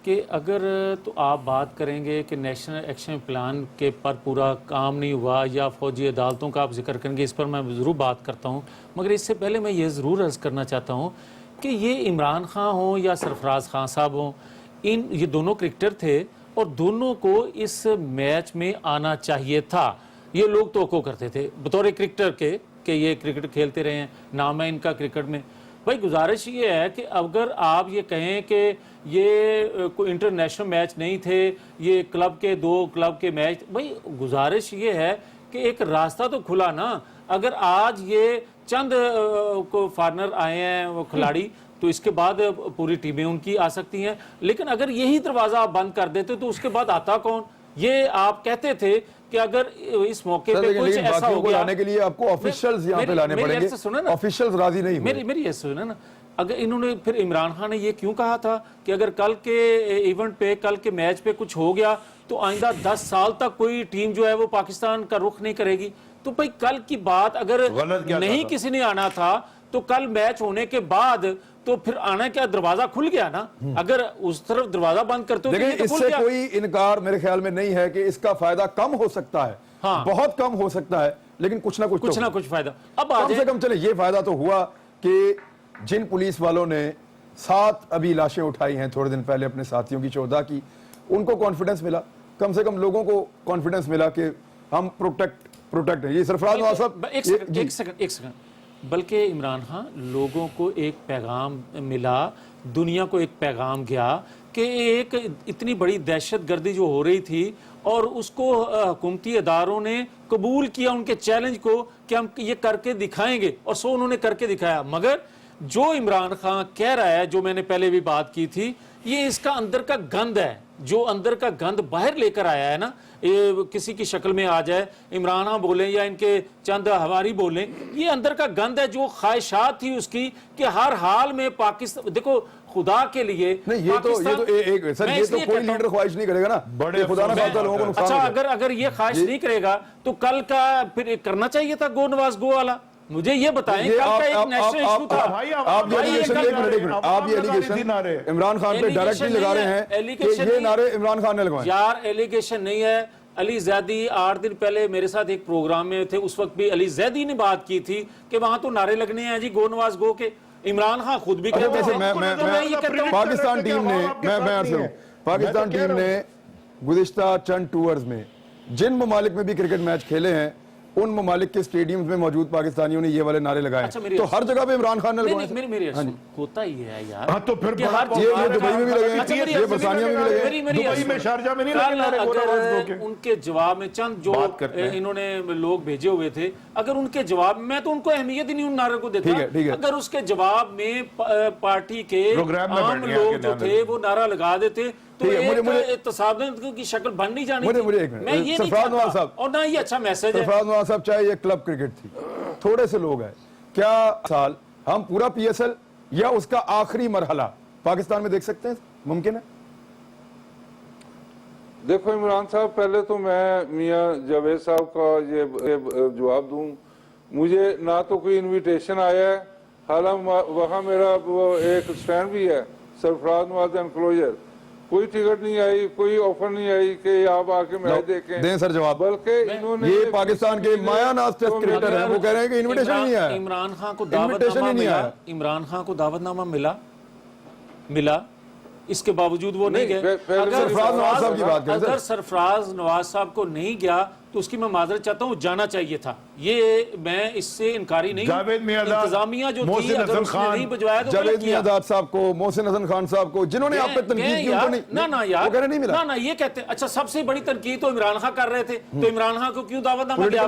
कि अगर तो आप बात करेंगे कि नेशनल एक्शन प्लान के पर पूरा काम नहीं हुआ या फौजी अदालतों का आप जिक्र करेंगे, इस पर मैं ज़रूर बात करता हूँ। मगर इससे पहले मैं ये ज़रूर अर्ज़ करना चाहता हूँ कि ये इमरान खान हो या सरफराज खान साहब हों, ये दोनों क्रिकेटर थे और दोनों को इस मैच में आना चाहिए था। ये लोग तवक्को करते थे बतौर क्रिकेटर के कि ये क्रिकेट खेलते रहे हैं, नाम है इनका क्रिकेट में। भाई गुजारिश ये है कि अगर आप ये कहें कि ये कोई इंटरनेशनल मैच नहीं थे, ये क्लब के 2 क्लब के मैच, भाई गुजारिश ये है कि एक रास्ता तो खुला ना। अगर आज ये चंद को फॉरनर आए हैं वो खिलाड़ी, तो इसके बाद पूरी टीमें उनकी आ सकती हैं। लेकिन अगर यही दरवाजा आप बंद कर देते तो उसके बाद आता कौन? ये आप कहते थे कि अगर इस मौके पे कुछ ऐसा हो गया, लाने के लिए आपको ऑफिशियल्स यहां पे लाने पड़ेंगे, ऑफिशियल्स राजी नहीं हुए। मेरी ये सुने ना, अगर इन्होंने फिर इमरान खान ने ये क्यों कहा था कि अगर कल के इवेंट पे, कल के मैच पे कुछ हो गया तो आइंदा 10 साल तक कोई टीम जो है वो पाकिस्तान का रुख नहीं करेगी। तो भाई कल की बात अगर नहीं किसी ने आना था तो कल मैच होने के बाद तो फिर आने का दरवाजा खुल गया ना। अगर उस तरफ दरवाजा बंद करते हो लेकिन तो इससे कोई इनकार मेरे ख्याल में नहीं है कि इसका फायदा कम हो सकता है। हाँ, बहुत कम हो सकता है, लेकिन कुछ ना कुछ फायदा अब कम से कम चले। ये फायदा तो हुआ कि जिन पुलिस वालों ने 7 अभी लाशें उठाई हैं थोड़े दिन पहले अपने साथियों की 14 की, उनको कॉन्फिडेंस मिला, कम से कम लोगों को कॉन्फिडेंस मिला कि हम प्रोटेक्ट है। ये सरफराज नवाज साहब एक सेकंड बल्कि इमरान खान, लोगों को एक पैगाम मिला, दुनिया को एक पैगाम गया कि एक इतनी बड़ी दहशतगर्दी जो हो रही थी और उसको हुकूमती अदारों ने कबूल किया उनके चैलेंज को कि हम ये करके दिखाएंगे, और सो उन्होंने करके दिखाया। मगर जो इमरान खान कह रहा है, जो मैंने पहले भी बात की थी, ये इसका अंदर का गंद है, जो अंदर का गंद बाहर लेकर आया है ना, ये किसी की शक्ल में आ जाए, इमरान खान बोले या इनके चंद हवारी बोले, ये अंदर का गंद है, जो ख्वाहिशात थी उसकी कि हर हाल में पाकिस्तान, देखो खुदा के लिए नहीं, ये तो एक सर, ये तो कोई लीडर ख्वाहिश नहीं करेगा ना, बड़े खुदा ना खासा लोगों को नुकसान। अच्छा, अगर ये ख्वाहिश नहीं करेगा तो कल का फिर करना चाहिए था गो नवाज गो वाला। मुझे ये बताएं, कल का एक नेशनल इशू था। आप ये एलिगेशन इमरान खान पे डायरेक्टली लगा रहे हैं कि ये नारे इमरान खान ने लगवाए। यार एलिगेशन नहीं है। अली जैदी 8 दिन पहले मेरे साथ एक प्रोग्राम में थे, उस वक्त भी अली जैदी ने बात की थी कि वहां तो नारे लगने हैं जी गो नवाज गो के। इमरान खान खुद भी कहते हैं। पाकिस्तान टीम ने गुज़िश्ता चंद टूर्स में जिन ममालिक में भी क्रिकेट मैच खेले हैं उन ममालिक के स्टेडियम में मौजूद पाकिस्तानियों ने ये वाले नारे लगाए, अच्छा, मेरी तो हर जगह पे इमरान खान ने लगाए। मेरी होता ही है यार। हाँ, तो फिर कि हर ये दुबई में भी लगे हैं, अच्छा, मेरी ये बरतानिया में भी लगे हैं। दुबई में, शारजा में नहीं लगे नारे, अगर उनके जवाब में चंद जो इन्होंने लोग भेजे हुए थे, अगर उनके जवाब में, मैं तो उनको अहमियत ही नहीं उन नारे को देता। ठीक है। अगर उसके जवाब में पार्टी के आम लोग जो थे वो नारा लगा देते तो एक तसादुम की शक्ल बन नहीं जानी थी। मुझे एक मिनट, मैं ये नहीं सरफराज नवाज चाहता साहब, और ना ये अच्छा मैसेज है। सरफराज नवाज साहब, चाहे ये क्लब क्रिकेट थी, थोड़े से लोग हैं, क्या साल हम पूरा पीएसएल या उसका आखिरी मरहला पाकिस्तान में देख सकते हैं? मुमकिन है? देखो इमरान साहब, पहले तो मैं मियां जावेद साहब का ये जवाब दूं, मुझे ना तो कोई इनविटेशन आया है, हालांकि वहाँ मेरा वो एक स्टैंड भी है, सरफराज नवाज एनक्लोजर, कोई टिकट नहीं आई, कोई ऑफर नहीं आई कि आप आके मैच देखें। दें सर जवाब। बल्कि इन्होंने ये पाकिस्तान के मायानाज टेस्ट क्रिकेटर हैं, वो कह रहे हैं कि इनविटेशन नहीं आया। इमरान खान को दावतनामा मिला, इमरान खान को दावतनामा मिला, इसके बावजूद वो नहीं गए। सरफराज नवाज साहब की बात करें, अगर सरफराज नवाज साहब को नहीं गया तो उसकी मैं माजरत चाहता हूँ, जाना चाहिए था। ये मैं इससे इनकारी नहीं, जावेद मियांदाद, इंतजामिया जो थी, मोहसिन अगर हसन उसने खान, नहीं बजवाया तो जावेद मियांदाद साहब को, मोहसिन हसन खान साहब को, जिन्होंने आप पे तनकीद की, उनको नहीं, ना यार, वो कह रहे नहीं मिला। ना ये कहते हैं, अच्छा सबसे बड़ी तनकीद तो इमरान खान कर रहे थे, तो इमरान खान को क्यों दावतनामा दिया?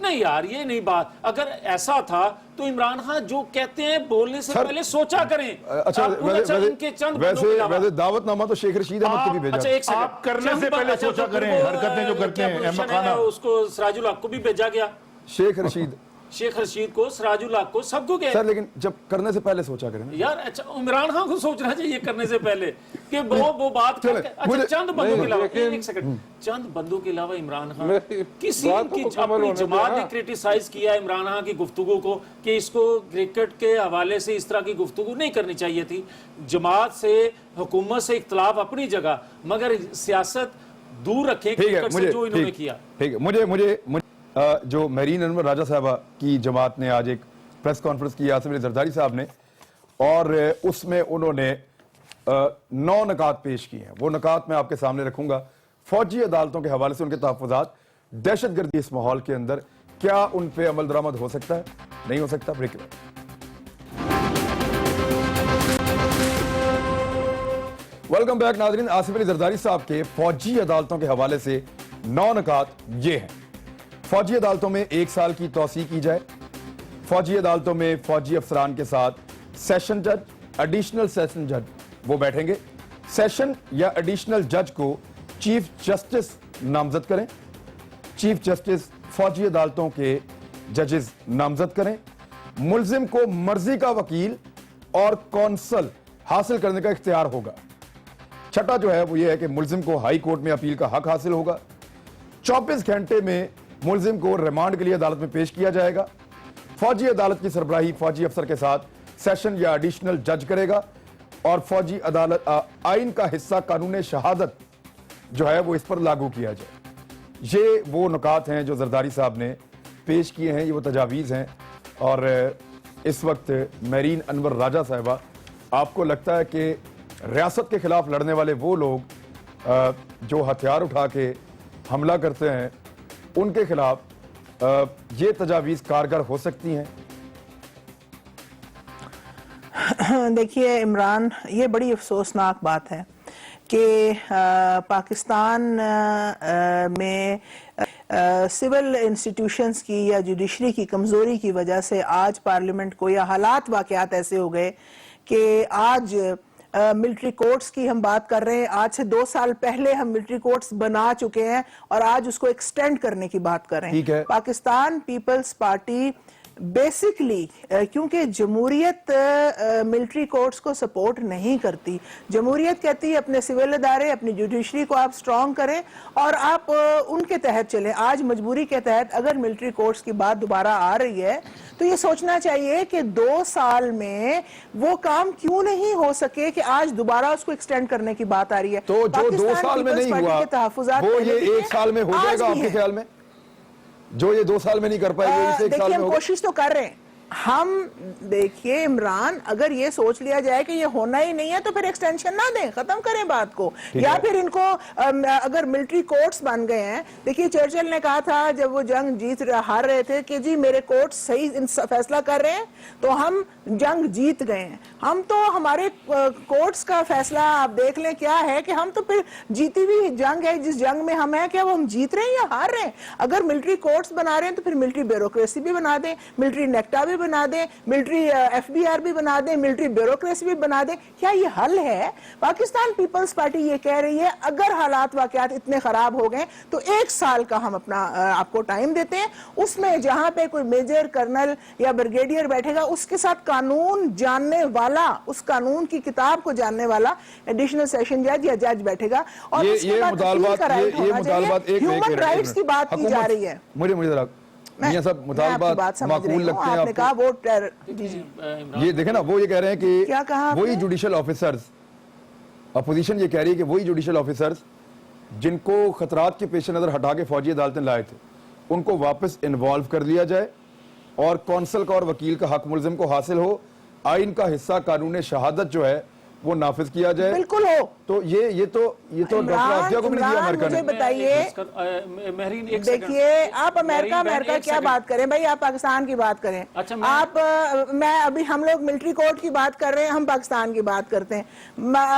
नहीं यार, ये नहीं बात। अगर ऐसा था तो इमरान खान जो कहते हैं बोलने से पहले सोचा करें। अच्छा, वैसे दावतनामा तो शेख रशीद अहमद को भी भेजा। अच्छा, एक सेकंड, आप करने से पहले सोचा करें, हरकतें जो करते हैं अहमद खान, उसको सिराजुल हक को भी भेजा गया, शेख रशीद को, सिराजुल हक को, सबको गया। सर लेकिन जब करने से पहले सोचा करें यार। अच्छा, इमरान खान को सोचना चाहिए करने से पहले कि वो बात चले, अच्छा, चंद बंदों के अलावा, एक सेकंड, चंद बंदों के अलावा इमरान खान किसी की अपनी जमात ने क्रिटिसाइज किया इमरान खान की गुफ्तगू को कि इसको क्रिकेट के हवाले से इस तरह की गुफ्तगू नहीं करनी चाहिए थी। जमात से, हुकूमत से इख्तलाफ अपनी जगह, मगर सियासत दूर रखें क्रिकेट से, जो इन्होंने किया। ठीक है, मुझे जो मेरीन अनवर राजा साहबा की जमात ने आज एक प्रेस कॉन्फ्रेंस की, आसिफ अली जरदारी साहब ने, और उसमें उन्होंने 9 नकात पेश किए हैं। वो नकात मैं आपके सामने रखूंगा। फौजी अदालतों के हवाले से उनके तहफ़्फ़ुज़ात, दहशतगर्दी इस माहौल के अंदर क्या उन पे अमल दरामद हो सकता है, नहीं हो सकता? ब्रेक। वेलकम बैक नाज़रीन। आसिफ अली जरदारी साहब के फौजी अदालतों के हवाले से 9 नकात ये हैं। फौजी अदालतों में 1 साल की तौसी की जाए। फौजी अदालतों में फौजी अफसरान के साथ सेशन जज, एडिशनल सेशन जज वो बैठेंगे। सेशन या एडिशनल जज को चीफ जस्टिस नामजद करें। चीफ जस्टिस फौजी अदालतों के जजेस नामजद करें। मुल्जिम को मर्जी का वकील और कौंसल हासिल करने का इख्तियार होगा। छठा जो है वो ये है कि मुल्जिम को हाई कोर्ट में अपील का हक हासिल होगा। 24 घंटे में मुल्जिम को रिमांड के लिए अदालत में पेश किया जाएगा। फौजी अदालत की सरबराही फौजी अफसर के साथ सेशन या एडिशनल जज करेगा और फौजी अदालत आइन का हिस्सा कानून शहादत जो है वो इस पर लागू किया जाए। ये वो नुकात हैं जो जरदारी साहब ने पेश किए हैं, ये वो तजावीज़ हैं। और इस वक्त मेरीन अनवर राजा साहिबा, आपको लगता है कि रियासत के खिलाफ लड़ने वाले वो लोग जो हथियार उठा के हमला करते हैं, उनके खिलाफ ये तजावीज़ कारगर हो सकती हैं? देखिए इमरान, ये बड़ी अफसोसनाक बात है कि पाकिस्तान में सिविल इंस्टीट्यूशंस की या जुडिशरी की कमज़ोरी की वजह से आज पार्लियामेंट को, या हालात वाक़यात ऐसे हो गए कि आज मिलिट्री कोर्ट्स की हम बात कर रहे हैं। आज से 2 साल पहले हम मिलिट्री कोर्ट्स बना चुके हैं और आज उसको एक्सटेंड करने की बात कर रहे हैं। पाकिस्तान पीपल्स पार्टी बेसिकली, क्योंकि जमहूरियत मिलिट्री कोर्ट्स को सपोर्ट नहीं करती। जमहूरियत कहती है अपने सिविल अदारे, अपनी जुडिशरी को आप स्ट्रॉन्ग करें और आप उनके तहत चलें। आज मजबूरी के तहत अगर मिलिट्री कोर्ट्स की बात दोबारा आ रही है तो ये सोचना चाहिए कि 2 साल में वो काम क्यों नहीं हो सके कि आज दोबारा उसको एक्सटेंड करने की बात आ रही है। तो जो 2 साल में नहीं हुआ वो ये 1 साल में हो जाएगा आपके ख्याल में? जो ये 2 साल में नहीं कर पाएंगे, इसे 1 साल में होगा? कोशिश तो कर रहे हैं, हम देखिए इमरान, अगर ये सोच लिया जाए कि ये होना ही नहीं है तो फिर एक्सटेंशन ना दें, खत्म करें बात को। या फिर इनको अगर मिलिट्री कोर्ट्स बन गए हैं, देखिए चर्चिल ने कहा था जब वो जंग हार रहे थे कि जी मेरे कोर्ट्स सही फैसला कर रहे हैं, तो हम जंग जीत गए हैं। हम तो हमारे कोर्ट्स का फैसला आप देख लें क्या है कि हम तो फिर जीती हुई जंग है, जिस जंग में हम हैं, क्या वो हम जीत रहे हैं या हार रहे हैं? अगर मिलिट्री कोर्ट्स बना रहे हैं तो फिर मिलिट्री ब्यूरोक्रेसी भी बना दें, मिलिट्री नेक्टा भी बना दें, मिलिट्री एफबीआर भी बना दें, मिलिट्री ब्यूरोक्रेसी भी बना दें। क्या ये हल है? पाकिस्तान पीपल्स पार्टी ये कह रही है अगर हालात वाकयात इतने खराब हो गए तो 1 साल का हम अपना आपको टाइम देते हैं, उसमें जहां पे कोई मेजर कर्नल या ब्रिगेडियर बैठेगा उसके साथ कानून जानने वाला, उस कानून की किताब को जानने वाला एडिशनल सेशन जज या जज बैठेगा। और ये मुतालबात ह्यूमन राइट्स की बात की जा रही है। मुझे जरा मियां साहब मुतालबात माकूल लगते हैं आपने कहा वो ये देखे ना, वो ये कह रहे हैं कि क्या कहा वही जुडिशियल ऑफिसर्स, अपोजिशन ये कह रही है कि वही जुडिशियल ऑफिसर्स जिनको खतरात के पेश नजर हटा के फौजी अदालतें लाए थे उनको वापस इन्वॉल्व कर लिया जाए और कौंसल का और वकील का हक मुल्जिम को हासिल हो, आइन का हिस्सा कानून शहादत जो है वो नाफिज किया जाए। बिल्कुल हो। तो ये तो डॉक्टर आफिया को भी नहीं दिया अमेरिका ने। बताइए, देखिए आप अमेरिका क्या बात करें भाई, आप पाकिस्तान की बात करें। अच्छा, मैं अभी हम लोग मिलिट्री कोर्ट की बात कर रहे हैं, हम पाकिस्तान की बात करते हैं।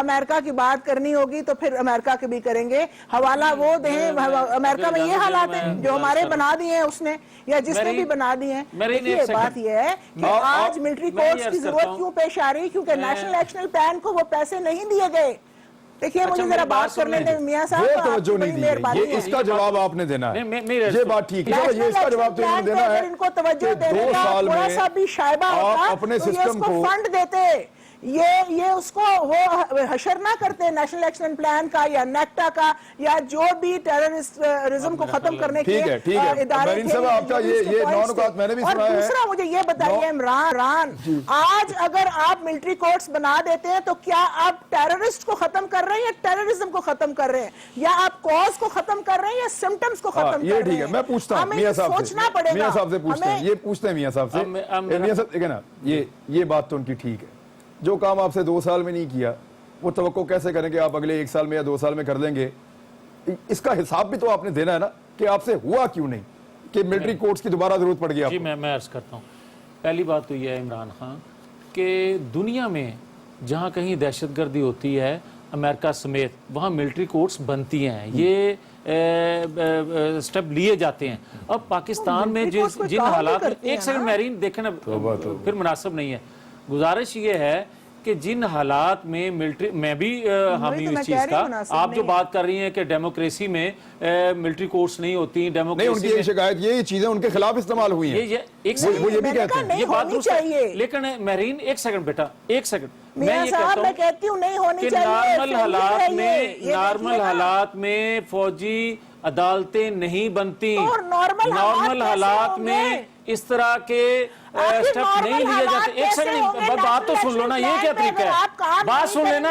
अमेरिका की बात करनी होगी तो फिर अमेरिका की भी करेंगे, हवाला वो दें। अमेरिका में ये हालात हैं जो हमारे बना दिए हैं उसने या जिसने भी बना दिए हैं। देखिए बात यह है कि आज मिलिट्री कोर्ट्स की जरूरत क्यों पेश आ रही, क्योंकि नेशनल एक्शन प्लान को वो पैसे नहीं दिए गए। देखिए मुझे जरा बात करने दें मियां साहब, तवज्जो नहीं दी गई, ये इसका जवाब आपने देना है। ये बात ठीक है, ये इसका जवाब तो इन्होंने देना है। इनको तवज्जो देने का थोड़ा सा भी शायबा होता अपने तो सिस्टम को फंड देते, ये उसको वो हशर ना करते नेशनल एक्शन प्लान का या नेक्टा का या जो भी टेररिज्म को खत्म करने के इदारे थे। आपका ये नॉन मैंने भी सुना है। दूसरा मुझे ये बताइए इमरान, आज अगर आप मिलिट्री कोर्ट्स बना देते हैं तो क्या आप टेररिस्ट को खत्म कर रहे हैं या टेररिज्म को खत्म कर रहे हैं, या आप कॉज को खत्म कर रहे हैं या सिम्टम्स को खत्म कर रहे हैं? ये ठीक है, मैं पूछता हूं मियां साहब से, सोचना पड़ेगा। मियां साहब से पूछते हैं, ये पूछते हैं मियां साहब से। मियां साहब देखिए ना, ये बात तो उनकी ठीक है, जो काम आपसे 2 साल में नहीं किया वो तवक्को कैसे करें कि आप अगले 1 साल में या 2 साल में कर देंगे? इसका हिसाब भी तो आपने देना है ना कि आपसे हुआ क्यों नहीं, कि मिलिट्री कोर्ट्स की दोबारा जरूरत पड़ गई आपको। जी मैं अर्ज करता हूँ। पहली बात तो यह है इमरान खान कि दुनिया में जहाँ कहीं दहशतगर्दी होती है अमेरिका समेत वहाँ मिलिट्री कोर्ट्स बनती हैं, ये स्टेप लिए जाते हैं। अब पाकिस्तान में जिन हालात में, एक सेकंड मैरीन देखना फिर मुनासिब नहीं है, गुजारिश ये है कि जिन हालात में मिलिट्री, मैं भी हामी हूं इस चीज का, आप जो बात कर रही हैं कि डेमोक्रेसी में मिलिट्री कोर्ट्स नहीं होती, डेमोक्रेसी उनकी ये शिकायत, ये चीजें उनके खिलाफ इस्तेमाल हुई हैं। वो ये भी कहते हैं, ये बात दुरुस्त है। लेकिन महरीन एक सेकंड बेटा, एक सेकंड, मैं ये कहती हूँ नहीं होनी चाहिए। नॉर्मल हालात में फौजी अदालतें नहीं बनती, नॉर्मल हालात में इस तरह के स्टेप नहीं लिए जाते। एक सेकंड बात तो सुन लो ना, ये क्या तरीका है? बात सुन लेना,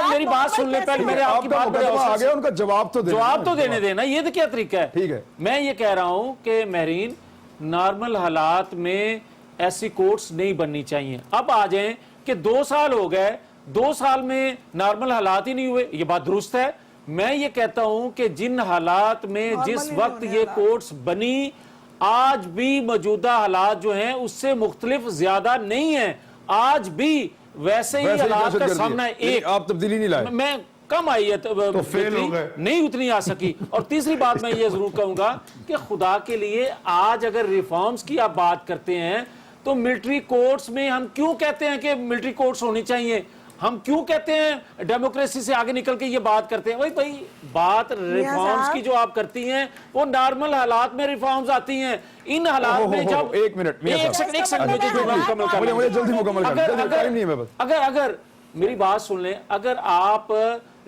मेरी बात सुन ले पहले, मेरे आपकी बात आ गया, उनका जवाब तो देने देना, ये तो क्या तरीका है? ठीक है, मैं ये कह रहा हूं कि महरीन नॉर्मल हालात में ऐसी कोर्ट्स नहीं बननी चाहिए। अब आ जाएं कि 2 साल हो गए, 2 साल में नॉर्मल हालात ही नहीं हुए, ये बात दुरुस्त है। मैं ये कहता हूं कि जिन हालात में जिस वक्त ये कोर्ट्स बनी, आज भी मौजूदा हालात जो हैं उससे मुख्तलिफ ज्यादा नहीं है, आज भी वैसे ही हालात का सामना है। एक आप तब्दीली नहीं लाए, मैं कम आई है तो फेल हो गए, नहीं उतनी आ सकी। और तीसरी बात मैं ये जरूर कहूंगा कि खुदा के लिए आज अगर रिफॉर्म्स की आप बात करते हैं तो मिलिट्री कोर्ट्स में हम क्यों कहते हैं कि मिलिट्री कोर्ट्स होनी चाहिए, हम क्यों कहते हैं डेमोक्रेसी से आगे निकल के ये बात करते हैं? भाई बात रिफॉर्म्स की जो आप करती हैं वो नॉर्मल हालात में रिफॉर्म्स आती हैं। इन हालात में जब एक मिनट मुझे जल्दी मुकम्मल करना, टाइम नहीं है बस। अगर मेरी बात सुन लें, अगर आप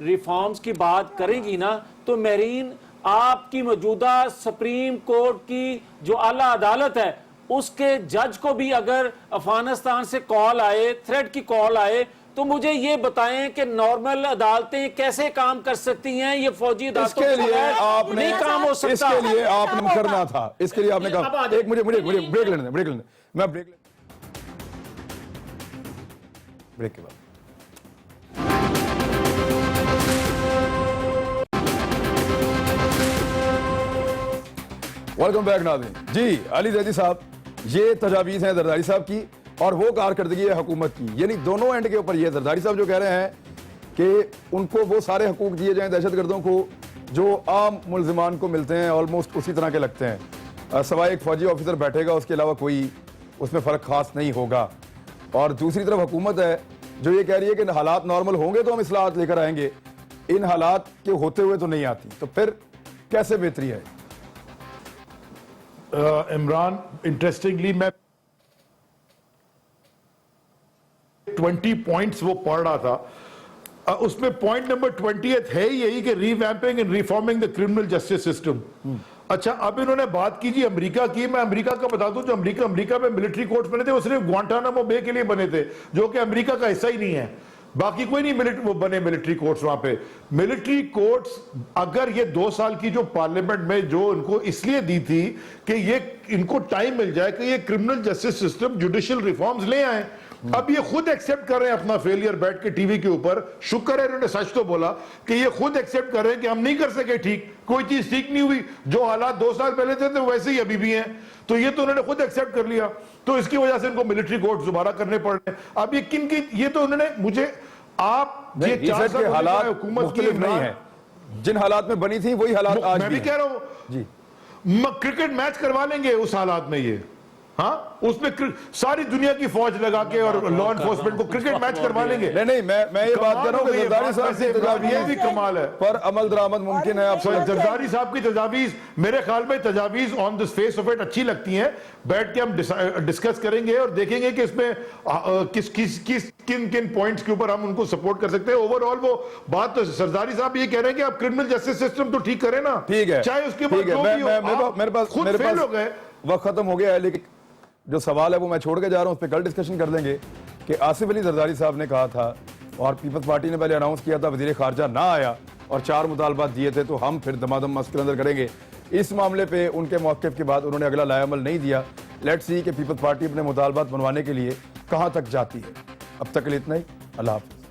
रिफॉर्म्स की बात करेंगी ना तो महरीन आपकी मौजूदा सुप्रीम कोर्ट की जो आला अदालत है उसके जज को भी अगर अफगानिस्तान से कॉल आए, थ्रेट की कॉल आए, तो मुझे ये बताएं कि नॉर्मल अदालतें कैसे काम कर सकती हैं? ये फौजी अदालतों के लिए आपने नहीं काम हो सकता। इसके लिए आपने करना था, इसके लिए आपने कहा। एक मुझे ब्रेक लेने, मैं ब्रेक ब्रेक के बाद। वेलकम बैक नाज़रीन। जी अली जैदी साहब, ये तजावीज़ हैं जरदारी साहब की और वो कारकर्दगी है हुकूमत की, यानी दोनों एंड के ऊपर ये जरदारी साहब जो कह रहे हैं कि उनको वो सारे हकूक दिए जाएं दहशतगर्दों को जो आम मुलजिमान को मिलते हैं, ऑलमोस्ट उसी तरह के लगते हैं, सवाए एक फौजी ऑफिसर बैठेगा उसके अलावा कोई उसमें फ़र्क खास नहीं होगा। और दूसरी तरफ हुकूमत है जो ये कह रही है कि हालात नॉर्मल होंगे तो हम इस्लाहात लेकर आएंगे, इन हालात के होते हुए तो नहीं आती, तो फिर कैसे बेहतरी है? इमरान, इंटरेस्टिंगली मैं 20 पॉइंट्स वो पढ़ रहा था, उसमें पॉइंट नंबर 20 है यही कि revamping and reforming the criminal justice system. अच्छा, अब इन्होंने बात की जी अमेरिका की। मैं अमेरिका का बता दूं, जो अमेरिका में मिलिट्री कोर्ट्स बने थे वो सिर्फ ग्वांटानामो बे के लिए बने थे, जो कि अमेरिका का हिस्सा ही नहीं है। बाकी कोई नहीं वो बने मिलिट्री कोर्ट्स वहां पे। मिलिट्री कोर्ट्स अगर ये 2 साल की जो पार्लियामेंट में जो इनको इसलिए दी थी कि ये इनको टाइम मिल जाए कि ये criminal justice system judicial reforms ले आए, अब ये खुद एक्सेप्ट कर रहे हैं अपना फेलियर बैठ के टीवी के ऊपर। शुक्र है इन्होंने सच तो बोला कि ये खुद एक्सेप्ट कर रहे हैं कि हम नहीं कर सके ठीक, कोई चीज ठीक नहीं हुई, जो हालात 2 साल पहले थे तो वैसे ही अभी भी हैं। तो ये तो उन्होंने खुद एक्सेप्ट कर लिया, तो इसकी वजह से इनको मिलिट्री कोर्ट दोबारा करने पड़ रहे हैं। अब ये किन की, ये तो उन्होंने मुझे आप ये 4 साल हालात हुकूमत की नहीं है, जिन हालात में बनी थी वही हालात आज मैं भी कह रहा हूं जी। क्रिकेट मैच करवा लेंगे उस हालात में ये, हाँ, उसमें सारी दुनिया की फौज लगा के और लॉ एनफोर्समेंट को क्रिकेट मैच करवा लेंगे। नहीं, मैं ये बात कर रहा हूं कि जरदारी साहब से ये भी कमाल है, पर अमल दरामद मुमकिन है। आप जरदारी साहब की तजावीज, मेरे ख्याल में तजावीज on the face of it अच्छी लगती हैं। बैठ के हम डिस्कस करेंगे और देखेंगे कि इसमें किन किन पॉइंट्स के ऊपर हम उनको सपोर्ट कर सकते हैं। ओवरऑल वो बात तो जरदारी साहब ये कह रहे हैं कि आप क्रिमिनल जस्टिस सिस्टम तो ठीक करें ना, ठीक है, चाहे उसके बाद जो भी हो। मेरे पास खुद फेल हो गए, वक्त खत्म हो गया है, लेकिन जो सवाल है वो मैं छोड़ के जा रहा हूं, उस पर कल डिस्कशन कर लेंगे कि आसिफ अली जरदारी साहब ने कहा था और पीपल्स पार्टी ने पहले अनाउंस किया था, वजीर खारजा ना आया और 4 मुतालबात दिए थे, तो हम फिर दमादम मस्क अंदर करेंगे। इस मामले पे उनके मौक़िफ़ के बाद उन्होंने अगला लाएअमल नहीं दिया। लेट्स सी कि पीपल्स पार्टी अपने मुतालबात बनवाने के लिए कहां तक जाती है। अब तक के लिए इतना ही। अल्लाह हाफ़िज़।